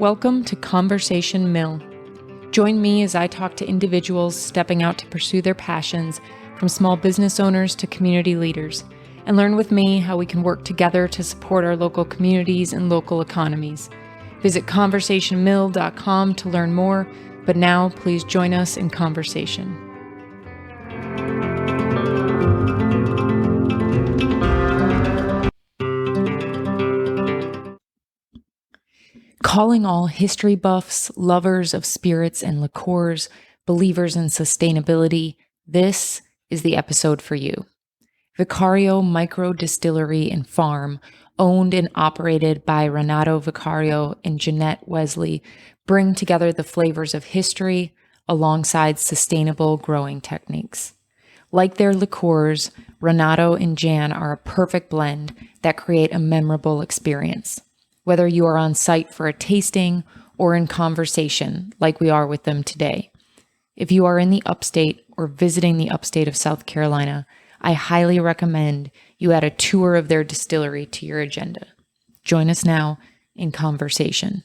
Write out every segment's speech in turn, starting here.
Welcome to Conversation Mill. Join me as I talk to individuals stepping out to pursue their passions, from small business owners to community leaders, and learn with me how we can work together to support our local communities and local economies. Visit conversationmill.com to learn more, but now please join us in conversation. Calling all history buffs, lovers of spirits and liqueurs, believers in sustainability, this is the episode for you. Vicario Micro Distillery and Farm, owned and operated by Renato Vicario and Janette Wesley, bring together the flavors of history alongside sustainable growing techniques. Like their liqueurs, Renato and Jan are a perfect blend that create a memorable experience. Whether you are on site for a tasting or in conversation like we are with them today. If you are in the upstate or visiting the upstate of South Carolina, I highly recommend you add a tour of their distillery to your agenda. Join us now in conversation.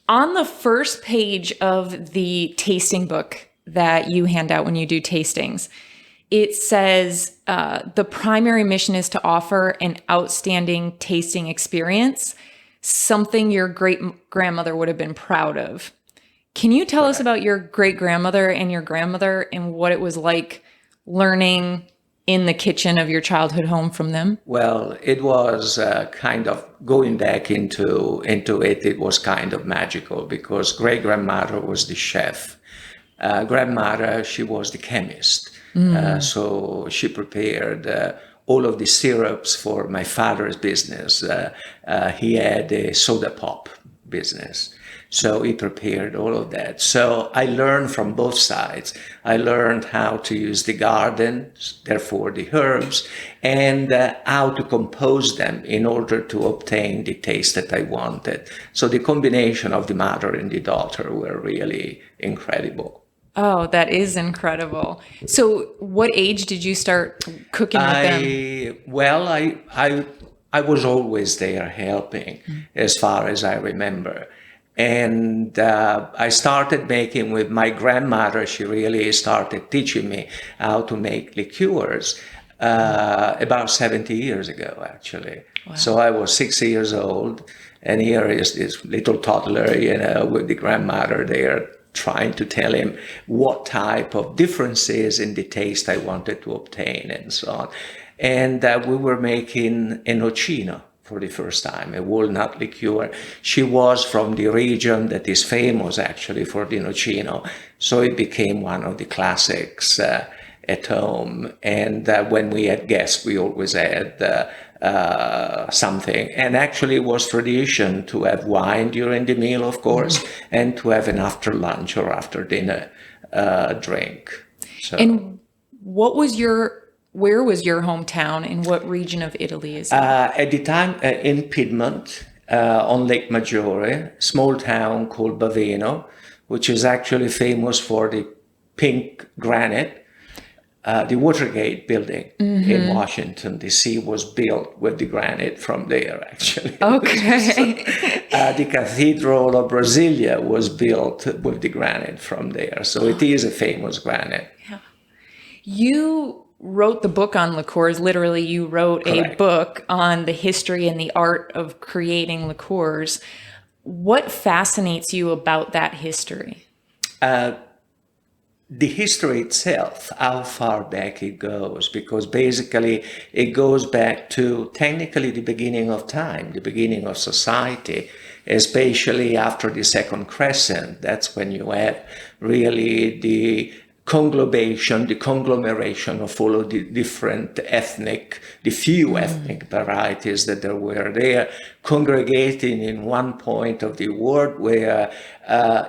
On the first page of the tasting book that you hand out when you do tastings, it says the primary mission is to offer an outstanding tasting experience, something your great-grandmother would have been proud of. Can you tell us about your great-grandmother and your grandmother and what it was like learning in the kitchen of your childhood home from them? Well, it was kind of going back into it. It was kind of magical because great-grandmother was the chef. Grandmother, she was the chemist. So she prepared all of the syrups for my father's business. He had a soda pop business. So he prepared all of that. So I learned from both sides. I learned how to use the garden, therefore the herbs, and how to compose them in order to obtain the taste that I wanted. So the combination of the mother and the daughter were really incredible. Oh, that is incredible. So what age did you start cooking with them? Well, I was always there helping as far as I remember. And I started making with my grandmother. She really started teaching me how to make liqueurs about 70 years ago, actually. Wow. So I was 6 years old, and here is this little toddler, with the grandmother there, trying to tell him what type of differences in the taste I wanted to obtain and so on. And we were making a nocino for the first time, a walnut liqueur. She was from the region that is famous actually for the nocino. So it became one of the classics at home. And when we had guests, we always had something. And actually it was tradition to have wine during the meal, of course, and to have an after lunch or after dinner drink. So. And where was your hometown and what region of Italy is it? At the time in Piedmont, on Lake Maggiore, small town called Baveno, which is actually famous for the pink granite. The Watergate building in Washington, D.C. was built with the granite from there, actually. Okay. The Cathedral of Brasilia was built with the granite from there. So it is a famous granite. Yeah. You wrote the book on liqueurs. Literally, you wrote Correct. A book on the history and the art of creating liqueurs. What fascinates you about that history? The history itself, how far back it goes, because basically it goes back to technically the beginning of time, the beginning of society, especially after the Second Crescent. That's when you have really the conglomeration of all of the different the few ethnic varieties that there were there, congregating in one point of the world where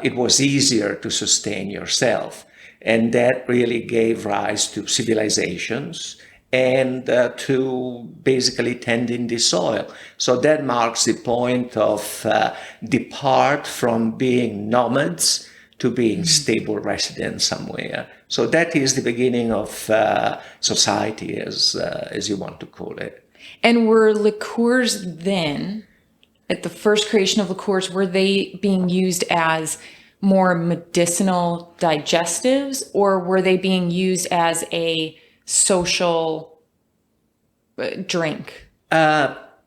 it was easier to sustain yourself. And that really gave rise to civilizations and to basically tending the soil. So that marks the point of depart from being nomads to being stable residents somewhere. So that is the beginning of society, as you want to call it. And were liqueurs then at the first creation of liqueurs, were they being used as more medicinal digestives, or were they being used as a social drink?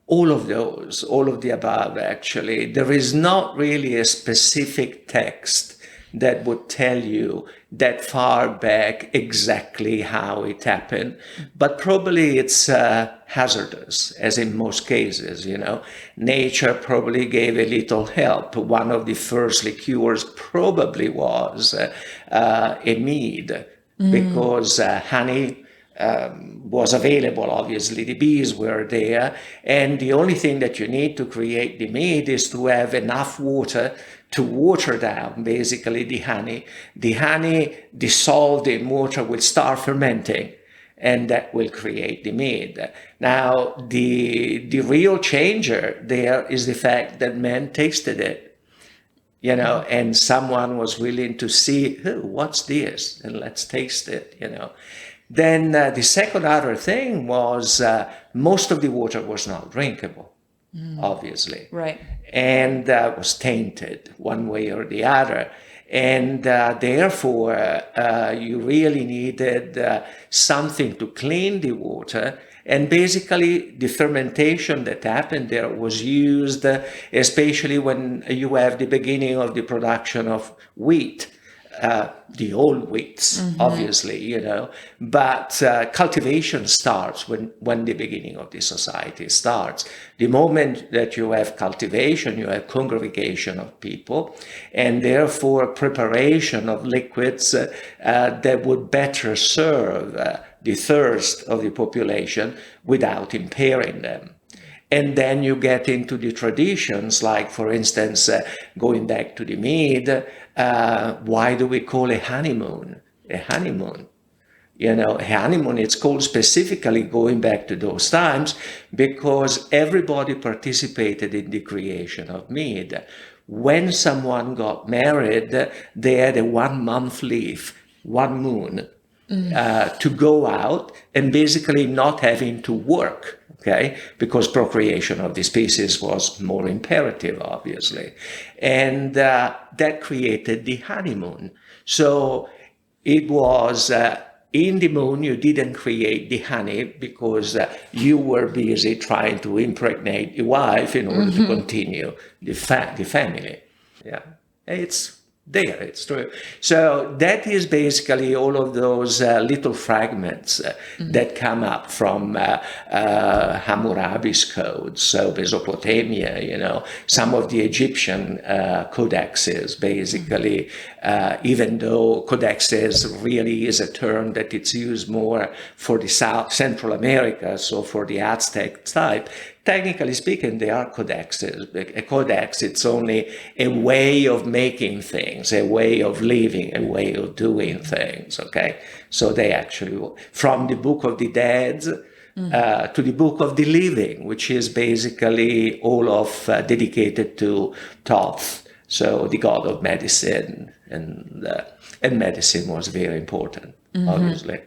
All of those, all of the above, actually. There is not really a specific text that would tell you that far back exactly how it happened. But probably it's hazardous, as in most cases, Nature probably gave a little help. One of the first liqueurs probably was a mead, because honey was available. Obviously, the bees were there, and the only thing that you need to create the mead is to have enough water to water down basically the honey. The honey dissolved in water will start fermenting, and that will create the mead. Now, the real changer there is the fact that men tasted it, and someone was willing to see, oh, what's this? And let's taste it, Then the second other thing was most of the water was not drinkable, obviously. Right. And was tainted one way or the other. And therefore, you really needed something to clean the water. And basically, the fermentation that happened there was used, especially when you have the beginning of the production of wheat. The old wheats, obviously, but cultivation starts when the beginning of the society starts. The moment that you have cultivation, you have congregation of people, and therefore preparation of liquids that would better serve the thirst of the population without impairing them. And then you get into the traditions, like, for instance, going back to the mead, why do we call a honeymoon a honeymoon? A honeymoon, it's called specifically going back to those times because everybody participated in the creation of mead. When someone got married, they had a 1 month leave, 1 moon, to go out and basically not having to work. Okay, because procreation of the species was more imperative, obviously. And that created the honeymoon. So it was in the moon, you didn't create the honey because you were busy trying to impregnate your wife in order to continue the family. Yeah, it's there, it's true. So that is basically all of those little fragments that come up from Hammurabi's codes, so Mesopotamia, some of the Egyptian codexes, basically, even though codexes really is a term that it's used more for the Central America, so for the Aztec type. Technically speaking, they are codexes. A codex, it's only a way of making things, a way of living, a way of doing things, okay? So they actually, from the Book of the Dead to the Book of the Living, which is basically all of dedicated to Thoth, so the god of medicine, and medicine was very important, obviously.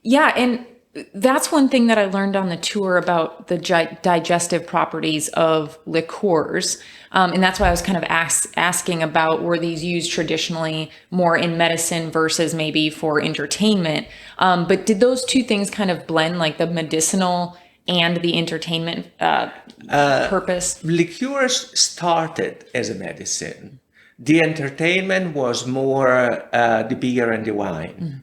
Yeah, and that's one thing that I learned on the tour about the digestive properties of liqueurs. And that's why I was kind of asking about, were these used traditionally more in medicine versus maybe for entertainment? But did those two things kind of blend, like the medicinal and the entertainment purpose? Liqueurs started as a medicine. The entertainment was more the beer and the wine.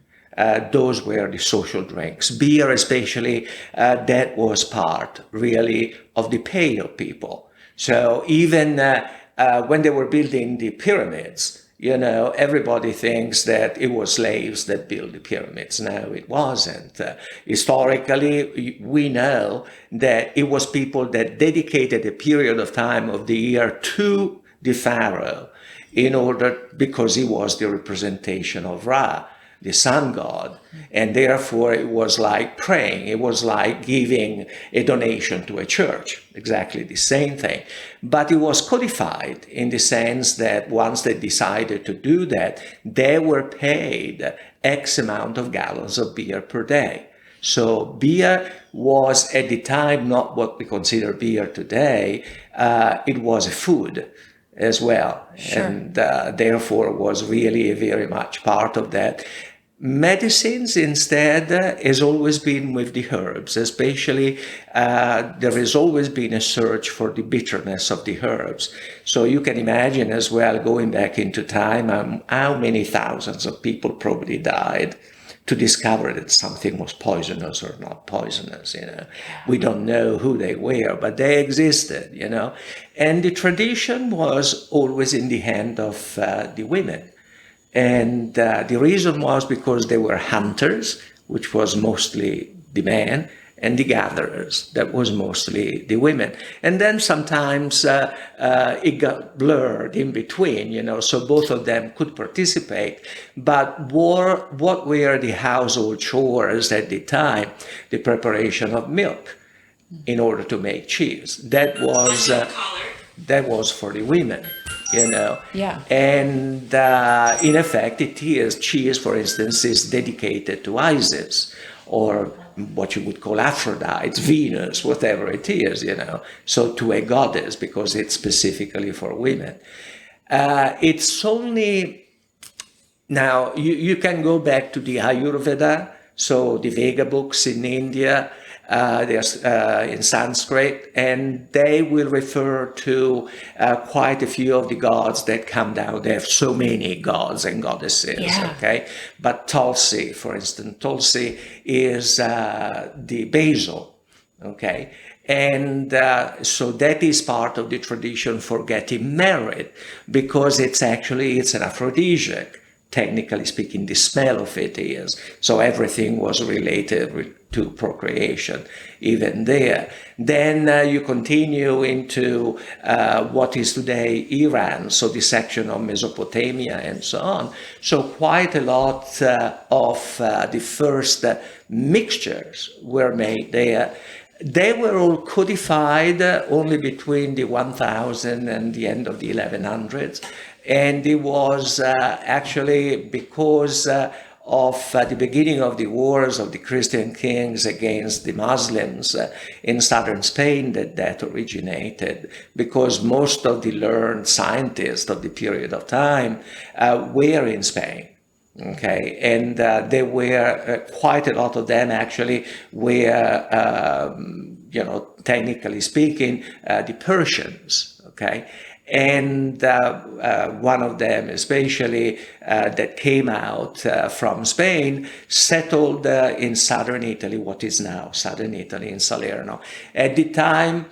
Those were the social drinks. Beer especially, that was part really of the pay of people. So even when they were building the pyramids, everybody thinks that it was slaves that built the pyramids. No, it wasn't. Historically, we know that it was people that dedicated a period of time of the year to the pharaoh because he was the representation of Ra, the sun god, and therefore it was like praying. It was like giving a donation to a church, exactly the same thing. But it was codified in the sense that once they decided to do that, they were paid X amount of gallons of beer per day. So beer was at the time not what we consider beer today. It was a food as well, and therefore was really very much part of that. Medicines, instead, has always been with the herbs, especially there has always been a search for the bitterness of the herbs. So you can imagine as well, going back into time, how many thousands of people probably died to discover that something was poisonous or not poisonous. We don't know who they were, but they existed. And the tradition was always in the hand of the women. And the reason was because they were hunters, which was mostly the men, and the gatherers, that was mostly the women. And then sometimes it got blurred in between, so both of them could participate. But what were the household chores at the time? The preparation of milk in order to make cheese. That was for the women. Yeah. And in effect, cheese, for instance, is dedicated to Isis, or what you would call Aphrodite, Venus, whatever it is, so to a goddess, because it's specifically for women. It's only, now you can go back to the Ayurveda, so the Veda books in India, they're in Sanskrit, and they will refer to quite a few of the gods that come down. They have so many gods and goddesses, okay? But Tulsi, for instance, Tulsi is the basil, okay? And so that is part of the tradition for getting married, because it's an aphrodisiac. Technically speaking, the smell of it is. So everything was related to procreation, even there. Then you continue into what is today Iran, so the section of Mesopotamia and so on. So quite a lot of the first mixtures were made there. They were all codified only between the 1000 and the end of the 1100s. And it was actually because of the beginning of the wars of the Christian kings against the Muslims in southern Spain that originated, because most of the learned scientists of the period of time were in Spain. Okay, and there were quite a lot of them actually were, technically speaking, the Persians. Okay. And one of them, especially that came out from Spain, settled in southern Italy, what is now southern Italy, in Salerno. At the time,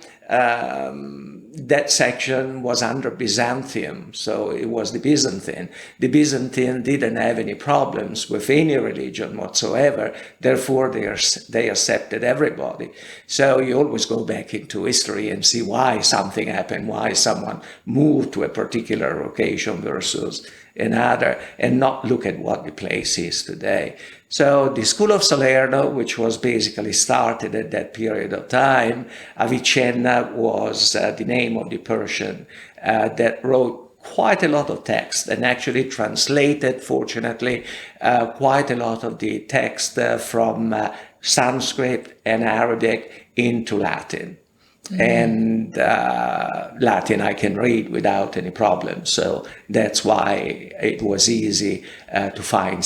that section was under Byzantium, so it was the Byzantine. The Byzantine didn't have any problems with any religion whatsoever, therefore they accepted everybody. So you always go back into history and see why something happened, why someone moved to a particular location versus another, and not look at what the place is today. So the School of Salerno, which was basically started at that period of time, Avicenna was the name of the Persian that wrote quite a lot of text and actually translated, fortunately, quite a lot of the text from Sanskrit and Arabic into Latin. And Latin I can read without any problem. So that's why it was easy to find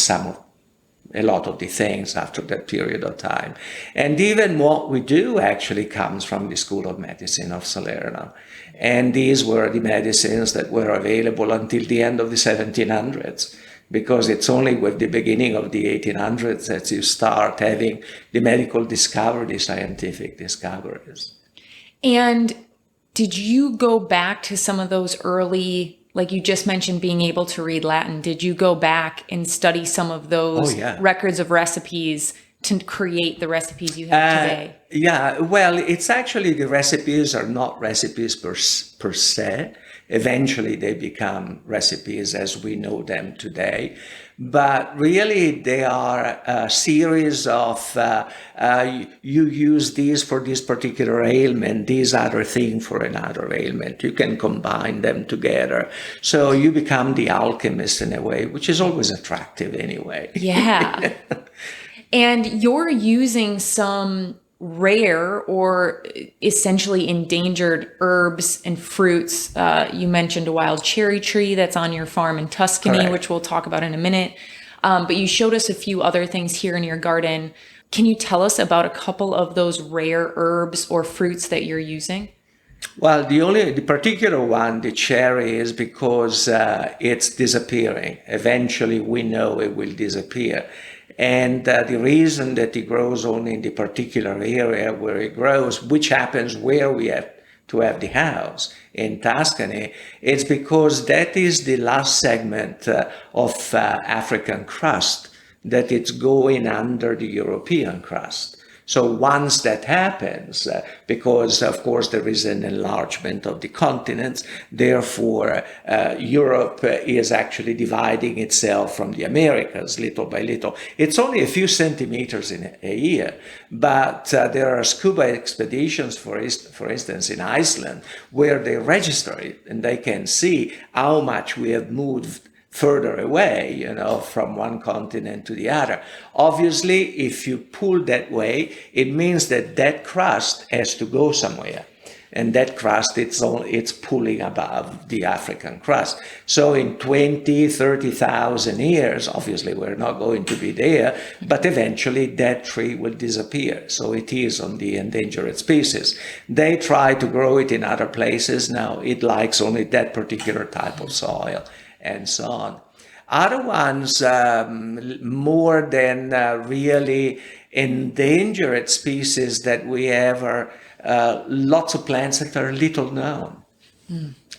a lot of the things after that period of time. And even what we do actually comes from the School of Medicine of Salerno. And these were the medicines that were available until the end of the 1700s, because it's only with the beginning of the 1800s that you start having the medical discovery, the scientific discoveries. And did you go back to some of those early, like you just mentioned, being able to read Latin? Did you go back and study some of those records of recipes to create the recipes you have today? Yeah, well, it's actually, the recipes are not recipes per se. Eventually they become recipes as we know them today. But really they are a series of, you use these for this particular ailment, these other thing for another ailment. You can combine them together. So you become the alchemist in a way, which is always attractive anyway. Yeah. And you're using some rare or essentially endangered herbs and fruits. You mentioned a wild cherry tree that's on your farm in Tuscany, Correct. which we'll talk about in a minute. But you showed us a few other things here in your garden. Can you tell us about a couple of those rare herbs or fruits that you're using? Well, the particular one, the cherry, is because it's disappearing. Eventually, we know it will disappear. And the reason that it grows only in the particular area where it grows, which happens where we have to have the house in Tuscany, it's because that is the last segment of African crust that it's going under the European crust. So once that happens, because of course there is an enlargement of the continents, therefore Europe is actually dividing itself from the Americas little by little. It's only a few centimeters in a year, but there are scuba expeditions, for instance, in Iceland, where they register it and they can see how much we have moved further away, from one continent to the other. Obviously, if you pull that way, it means that that crust has to go somewhere. And that crust, it's pulling above the African crust. So in 20, 30,000 years, obviously we're not going to be there, but eventually that tree will disappear. So it is on the endangered species. They try to grow it in other places. Now it likes only that particular type of soil, and so on. Other ones, more than really endangered species that we have, are lots of plants that are little known.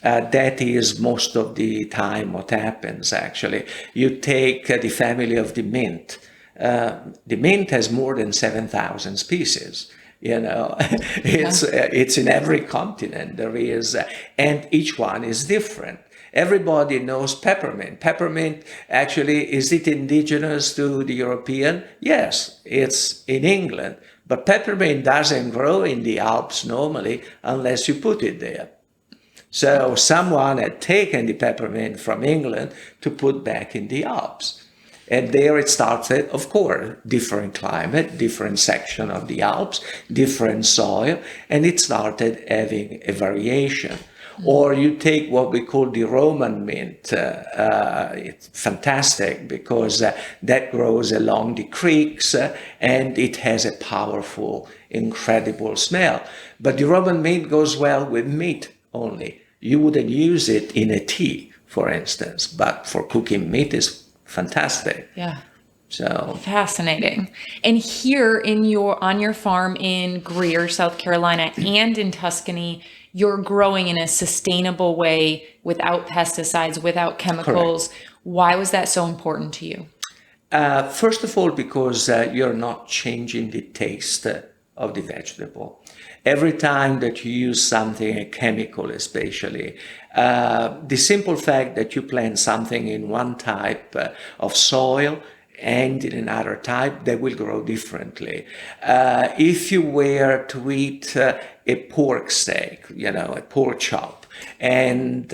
That is most of the time what happens, actually. You take the family of the mint. The mint has more than 7,000 species. It's in every continent there is, and each one is different. Everybody knows peppermint. Peppermint, actually, is it indigenous to the European? Yes, it's in England. But peppermint doesn't grow in the Alps normally unless you put it there. So someone had taken the peppermint from England to put back in the Alps. And there it started, of course, different climate, different section of the Alps, different soil, and it started having a variation. Or you take what we call the Roman mint. It's fantastic because that grows along the creeks and it has a powerful, incredible smell. But the Roman mint goes well with meat only. You wouldn't use it in a tea, for instance, but for cooking meat is fantastic. Yeah. So fascinating. And here on your farm in Greer, South Carolina, and in Tuscany, you're growing in a sustainable way without pesticides, without chemicals. Correct. Why was that so important to you? First of all, because you're not changing the taste of the vegetable. Every time that you use something, a chemical especially, the simple fact that you plant something in one type of soil and in another type, they will grow differently. If you were to eat a pork steak, a pork chop, and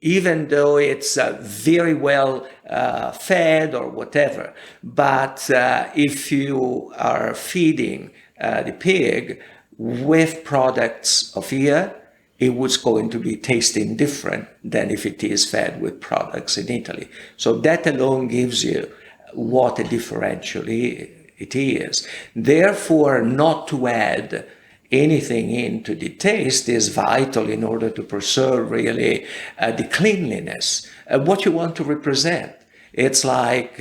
even though it's very well fed or whatever, but if you are feeding the pig with products of here, it was going to be tasting different than if it is fed with products in Italy. So that alone gives you what a differential it is. Therefore, not to add anything into the taste is vital in order to preserve really the cleanliness, what you want to represent. It's like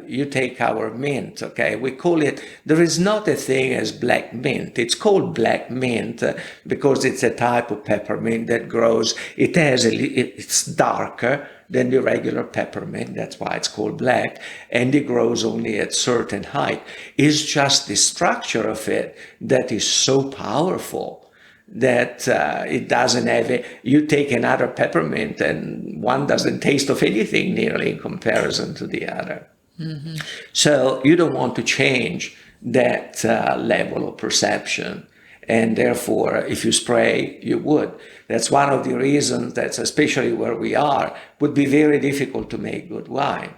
you take our mint, okay? We call it, there is not a thing as black mint. It's called black mint because it's a type of peppermint that grows. It's darker than the regular peppermint. That's why it's called black. And it grows only at certain height. It's just the structure of it that is so powerful that it doesn't have you take another peppermint and one doesn't taste of anything nearly in comparison to the other. Mm-hmm. So you don't want to change that level of perception. And therefore, if you spray, you would. That's one of the reasons that, especially where we are, would be very difficult to make good wine.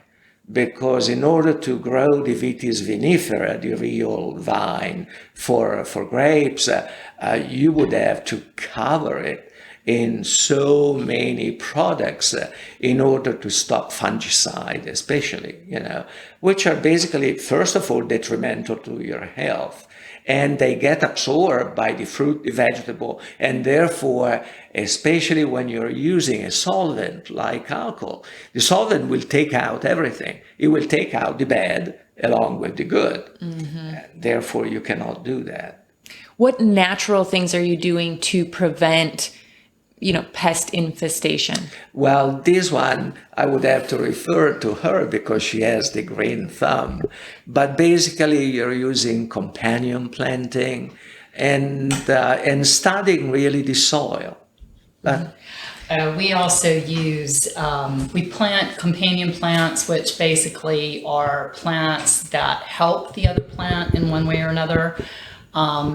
because in order to grow the Vitis vinifera, the real vine for grapes, you would have to cover it in so many products in order to stop fungicide, especially, which are basically, first of all, detrimental to your health. And they get absorbed by the fruit, the vegetable, and therefore, especially when you're using a solvent like alcohol, the solvent will take out everything. It will take out the bad along with the good. Mm-hmm. Therefore, you cannot do that. What natural things are you doing to prevent pest infestation? Well, this one, I would have to refer to her because she has the green thumb. But basically, you're using companion planting and studying really the soil. We also use, we plant companion plants, which basically are plants that help the other plant in one way or another.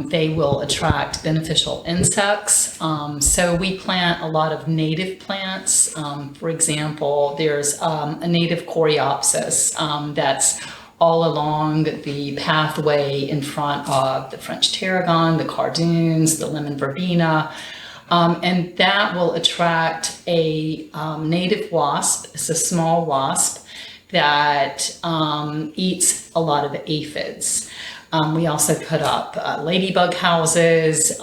They will attract beneficial insects. So we plant a lot of native plants. For example, there's a native coreopsis that's all along the pathway in front of the French tarragon, the cardoons, the lemon verbena. And that will attract a native wasp. It's a small wasp that eats a lot of the aphids. We also put up ladybug houses.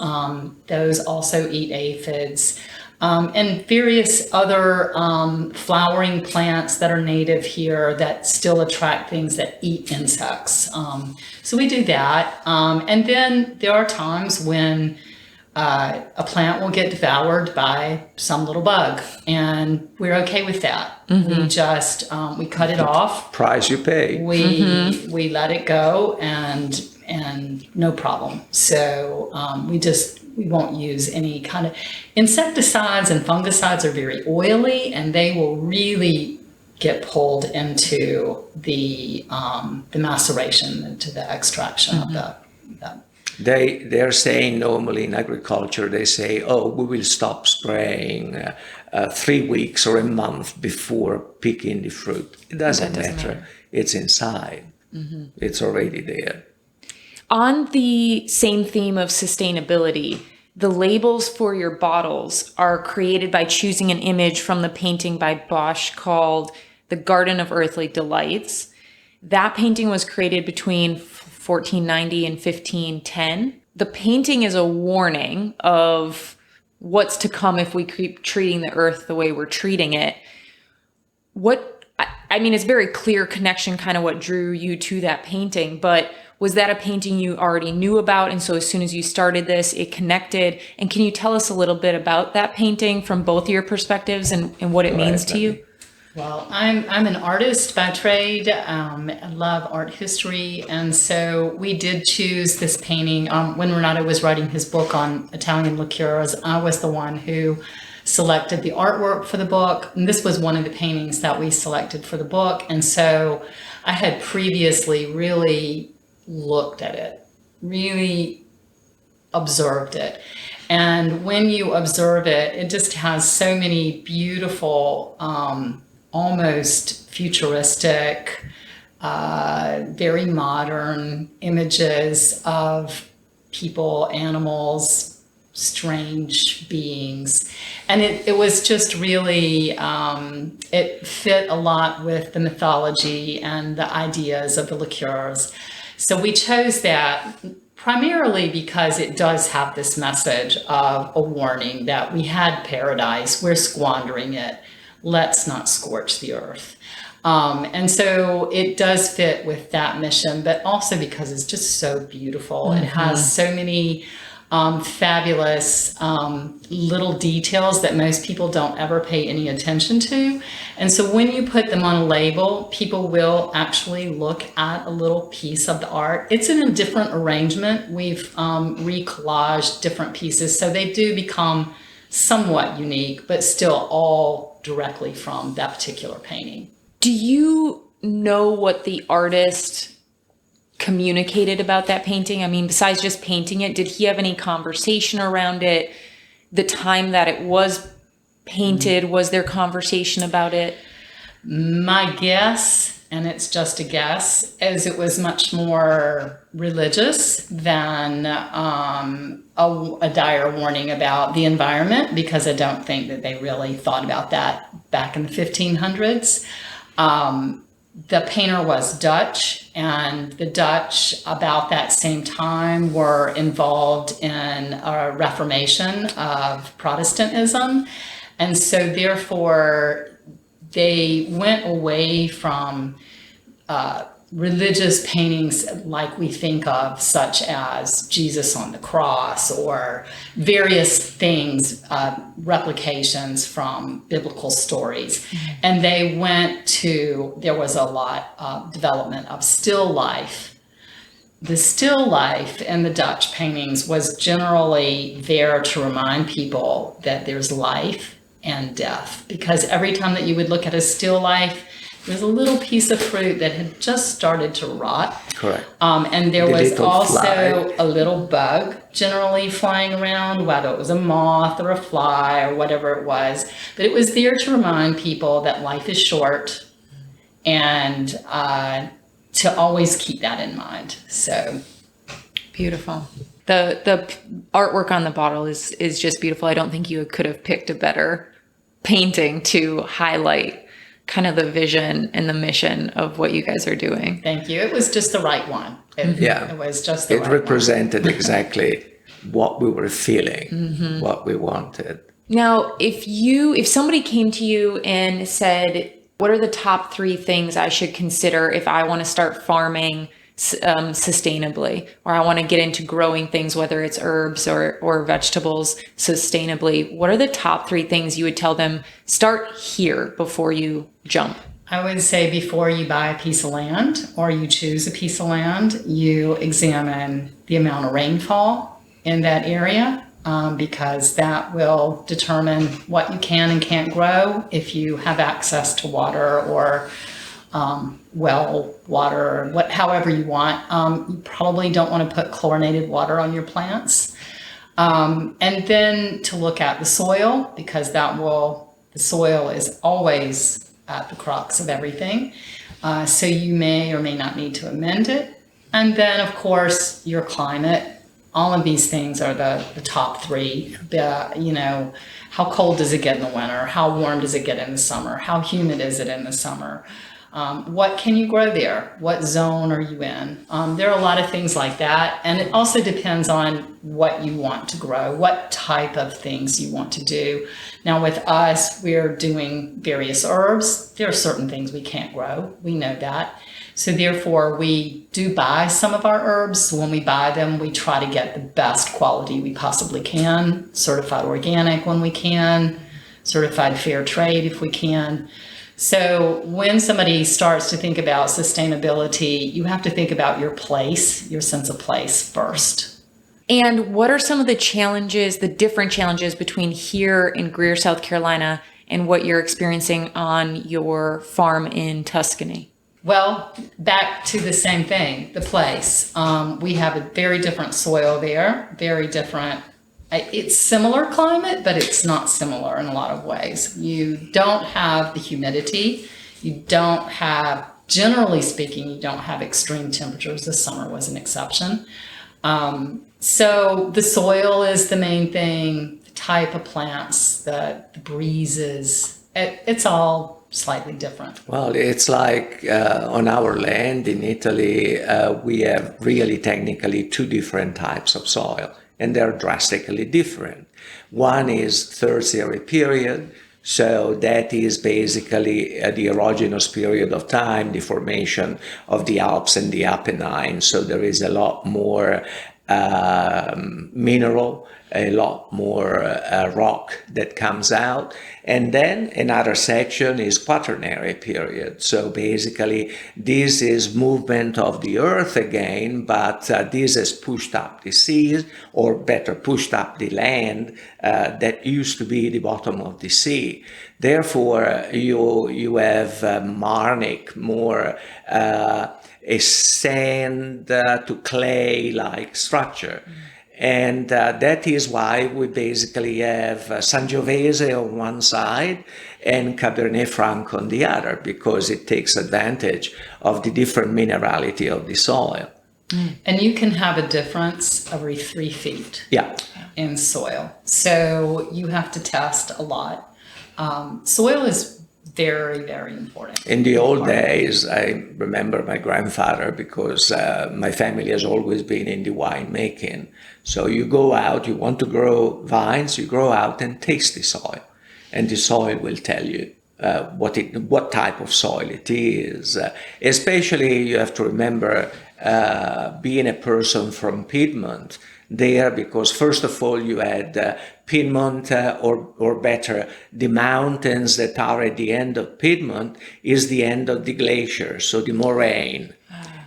Those also eat aphids. And various other flowering plants that are native here that still attract things that eat insects. So we do that. And then there are times when a plant will get devoured by some little bug, and we're okay with that. Mm-hmm. We just we cut it off. Price you pay. We let it go, and no problem. So we won't use any kind of insecticides, and fungicides are very oily, and they will really get pulled into the maceration, into the extraction of that. They're saying normally in agriculture, they say, we will stop spraying 3 weeks or a month before picking the fruit. It doesn't matter. It's inside. Mm-hmm. It's already there. On the same theme of sustainability, the labels for your bottles are created by choosing an image from the painting by Bosch called The Garden of Earthly Delights. That painting was created between 1490 and 1510. The painting is a warning of what's to come if we keep treating the earth the way we're treating it. It's very clear connection, kind of what drew you to that painting, but was that a painting you already knew about? And so as soon as you started this, it connected. And can you tell us a little bit about that painting from both your perspectives and what it means to you? Well, I'm an artist by trade. I love art history. And so we did choose this painting. When Renato was writing his book on Italian liqueurs, I was the one who selected the artwork for the book. And this was one of the paintings that we selected for the book. And so I had previously really looked at it, really observed it. And when you observe it, it just has so many beautiful, almost futuristic, very modern images of people, animals, strange beings. And it was just really, it fit a lot with the mythology and the ideas of the liqueurs. So we chose that primarily because it does have this message of a warning that we had paradise, we're squandering it. Let's not scorch the earth. And so it does fit with that mission, but also because it's just so beautiful. Mm-hmm. It has so many fabulous little details that most people don't ever pay any attention to. And so when you put them on a label, people will actually look at a little piece of the art. It's in a different arrangement. We've recollaged different pieces, so they do become somewhat unique, but still all directly from that particular painting. Do you know what the artist communicated about that painting? I mean, besides just painting it, did he have any conversation around it? The time that it was painted, was there conversation about it? My guess and it's just a guess, as it was much more religious than a dire warning about the environment, because I don't think that they really thought about that back in the 1500s. The painter was Dutch, and the Dutch about that same time were involved in a reformation of Protestantism. And so therefore they went away from religious paintings like we think of, such as Jesus on the cross or various things, replications from biblical stories. And they went to, there was a lot of development of still life. The still life in the Dutch paintings was generally there to remind people that there's life and death, because every time that you would look at a still life, there's a little piece of fruit that had just started to rot. Correct. And there was also fly. a little bug generally flying around, whether it was a moth or a fly or whatever it was. But it was there to remind people that life is short, and to always keep that in mind. So beautiful. The artwork on the bottle is just beautiful. I don't think you could have picked a better painting to highlight kind of the vision and the mission of what you guys are doing. Thank you. It was just the right one. It was just the right one. It represented exactly what we were feeling, what we wanted. Now, if somebody came to you and said, what are the top 3 things I should consider if I want to start farming sustainably, or I want to get into growing things, whether it's herbs or vegetables sustainably, what are the top 3 things you would tell them, start here before you jump? I would say before you buy a piece of land or you choose a piece of land, you examine the amount of rainfall in that area, because that will determine what you can and can't grow. If you have access to water or well water, however you want, you probably don't want to put chlorinated water on your plants. And then to look at the soil, because the soil is always at the crux of everything. So you may or may not need to amend it. And then of course your climate. All of these things are the top 3. How cold does it get in the winter? How warm does it get in the summer? How humid is it in the summer? What can you grow there? What zone are you in? There are a lot of things like that. And it also depends on what you want to grow, what type of things you want to do. Now with us, we're doing various herbs. There are certain things we can't grow. We know that. So therefore, we do buy some of our herbs. When we buy them, we try to get the best quality we possibly can, certified organic when we can, certified fair trade if we can. So when somebody starts to think about sustainability, you have to think about your place, your sense of place first. And what are some of the challenges, the different challenges between here in Greer, South Carolina, and what you're experiencing on your farm in Tuscany? Well, back to the same thing, the place. We have a very different soil there, very different. It's similar climate, but it's not similar in a lot of ways. You don't have the humidity. You don't have, generally speaking, you don't have extreme temperatures. This summer was an exception. So the soil is the main thing, the type of plants, the breezes, it's all slightly different. Well, it's like on our land in Italy, we have really technically 2 different types of soil, and they're drastically different. One is tertiary period, so that is basically the erogenous period of time, the formation of the Alps and the Apennines. So there is a lot more mineral, a lot more rock that comes out. And then another section is quaternary period. So basically this is movement of the earth again, but this has pushed up the seas, or better pushed up the land that used to be the bottom of the sea. Therefore you have marnic, more a sand to clay like structure. And that is why we basically have Sangiovese on one side and Cabernet Franc on the other, because it takes advantage of the different minerality of the soil. And you can have a difference every 3 feet Yeah. in soil. So you have to test a lot. Soil is very, very important. In the old days, I remember my grandfather, because my family has always been in the winemaking. So you go out, you want to grow vines, you go out and taste the soil. And the soil will tell you what type of soil it is. Especially, you have to remember, being a person from Piedmont there, because first of all you had Piedmont, or better, the mountains that are at the end of Piedmont is the end of the glacier, so the moraine.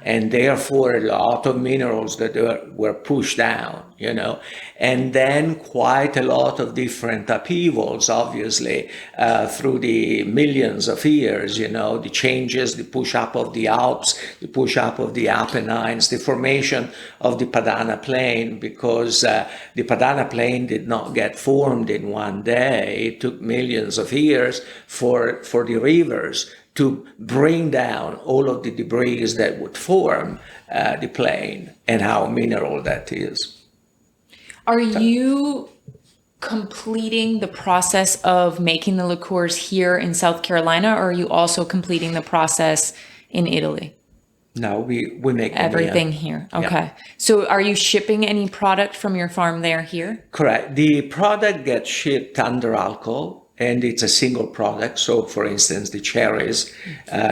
And therefore a lot of minerals that were pushed down, and then quite a lot of different upheavals, obviously, through the millions of years, the changes, the push up of the Alps, the push up of the Apennines, the formation of the Padana Plain, because the Padana Plain did not get formed in one day. It took millions of years for the rivers to bring down all of the debris that would form the plain, and how mineral that is. Are you completing the process of making the liqueurs here in South Carolina, or are you also completing the process in Italy? No, we make everything here. Okay. Yeah. So are you shipping any product from your farm there here? Correct. The product gets shipped under alcohol, and it's a single product. So, for instance, the cherries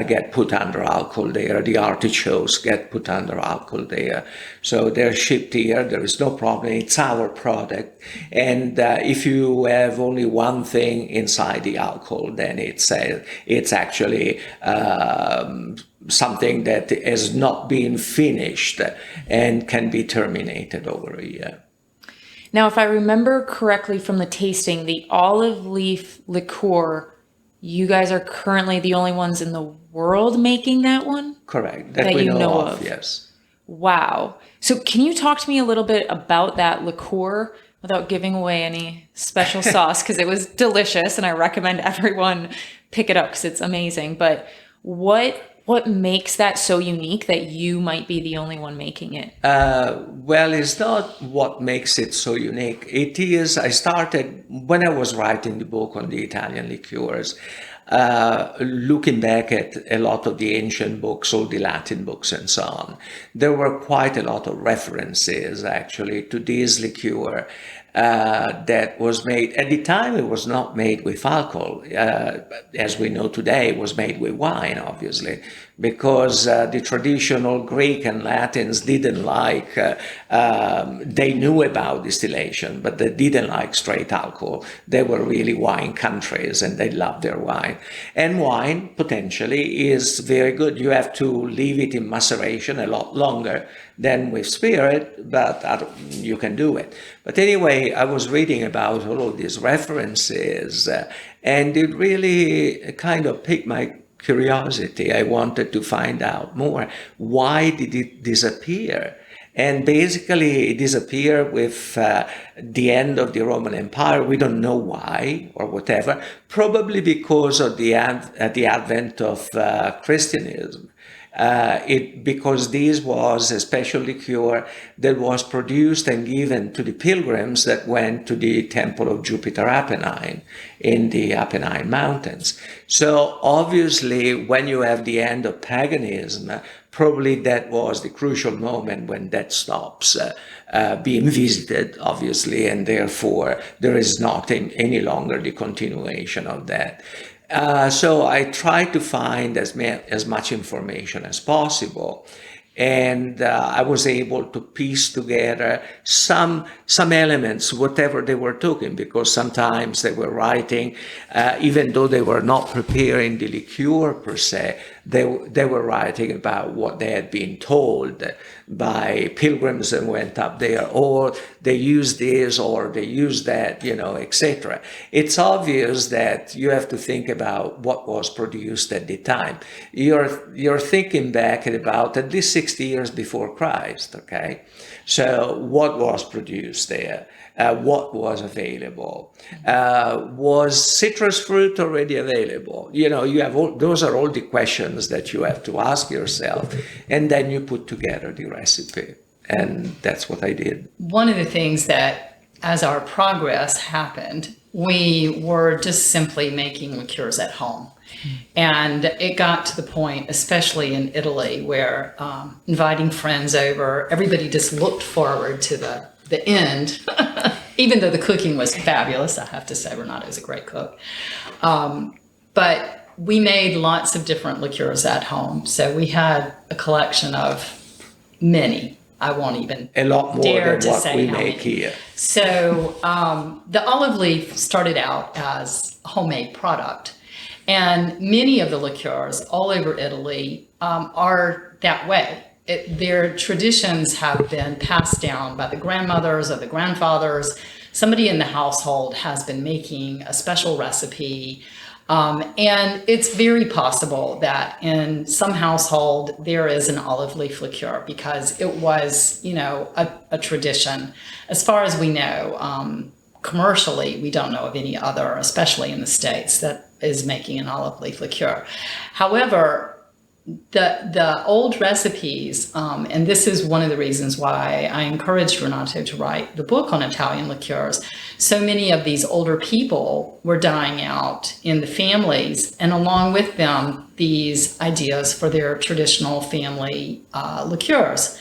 get put under alcohol there. The artichokes get put under alcohol there. So they're shipped here. There is no problem. It's our product. And if you have only one thing inside the alcohol, then it's actually something that has not been finished and can be terminated over a year. Now, if I remember correctly from the tasting, the olive leaf liqueur, you guys are currently the only ones in the world making that one? Correct. That we know of, yes. Wow. So can you talk to me a little bit about that liqueur without giving away any special sauce? Because it was delicious, and I recommend everyone pick it up because it's amazing. But what makes that so unique that you might be the only one making it? Well, it's not what makes it so unique. It is, I started, when I was writing the book on the Italian liqueurs, looking back at a lot of the ancient books, all the Latin books and so on, there were quite a lot of references actually to this liqueur that was made. At the time, it was not made with alcohol. As we know today, it was made with wine, obviously, because the traditional Greek and Latins didn't like, they knew about distillation, but they didn't like straight alcohol. They were really wine countries, and they loved their wine. And wine, potentially, is very good. You have to leave it in maceration a lot longer than with spirit, but you can do it. But anyway, I was reading about all of these references, and it really kind of piqued my curiosity. I wanted to find out more. Why did it disappear? And basically, it disappeared with the end of the Roman Empire. We don't know why or whatever. Probably because of the advent of Christianism. Because this was a special liqueur that was produced and given to the pilgrims that went to the temple of Jupiter Apennine in the Apennine Mountains. So obviously, when you have the end of paganism, probably that was the crucial moment when that stops being visited, obviously, and therefore there is not any longer the continuation of that. So I tried to find as much information as possible, and I was able to piece together some elements, whatever they were talking, because sometimes they were writing, even though they were not preparing the liqueur per se, they were writing about what they had been told by pilgrims that went up there, or they used this, or they used that, etc. It's obvious that you have to think about what was produced at the time. You're thinking back at about at least 60 years before Christ, okay? So what was produced there? What was available? Was citrus fruit already available? You have those are all the questions that you have to ask yourself, and then you put together the recipe, and that's what I did. One of the things that, as our progress happened, we were just simply making liqueurs at home. And it got to the point, especially in Italy, where inviting friends over, everybody just looked forward to the end, even though the cooking was fabulous. I have to say, Renato's a great cook. But we made lots of different liqueurs at home. So we had a collection of many. I won't even a lot more dare than to what say we how make many. here. So the olive leaf started out as a homemade product. And many of the liqueurs all over Italy are that way. Their traditions have been passed down by the grandmothers or the grandfathers. Somebody in the household has been making a special recipe. And it's very possible that in some household there is an olive leaf liqueur because it was, a tradition. As far as we know, commercially, we don't know of any other, especially in the States, that is making an olive leaf liqueur. However, the old recipes, and this is one of the reasons why I encouraged Renato to write the book on Italian liqueurs. So many of these older people were dying out in the families, and along with them, these ideas for their traditional family liqueurs.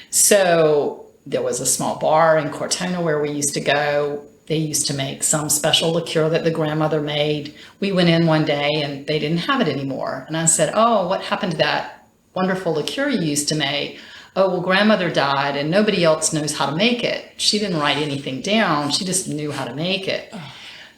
So there was a small bar in Cortona where we used to go. They used to make some special liqueur that the grandmother made. We went in one day and they didn't have it anymore. And I said, "Oh, what happened to that wonderful liqueur you used to make?" "Oh, well, grandmother died and nobody else knows how to make it. She didn't write anything down. She just knew how to make it."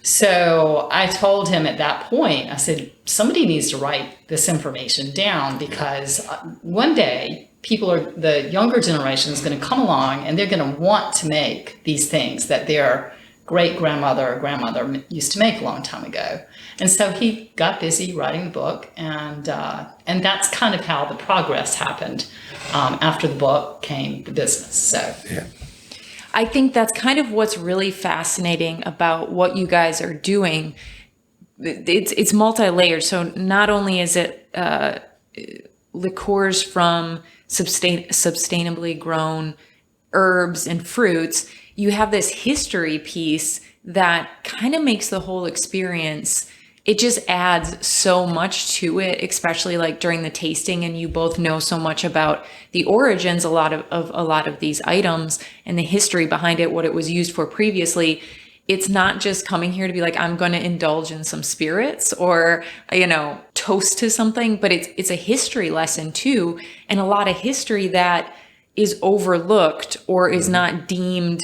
So I told him at that point, I said, somebody needs to write this information down because one day the younger generation is going to come along and they're going to want to make these things that their great-grandmother or grandmother used to make a long time ago. And so he got busy writing the book, and that's kind of how the progress happened. After the book came the business. So Yeah. I think that's kind of what's really fascinating about what you guys are doing. It's multi-layered. So not only is it liqueurs from sustainably grown herbs and fruits, you have this history piece that kind of makes the whole experience, it just adds so much to it, especially like during the tasting, and you both know so much about the origins a lot of these items and the history behind it, what it was used for previously. It's not just coming here to be like, I'm going to indulge in some spirits or, toast to something, but it's a history lesson too, and a lot of history that is overlooked or is not deemed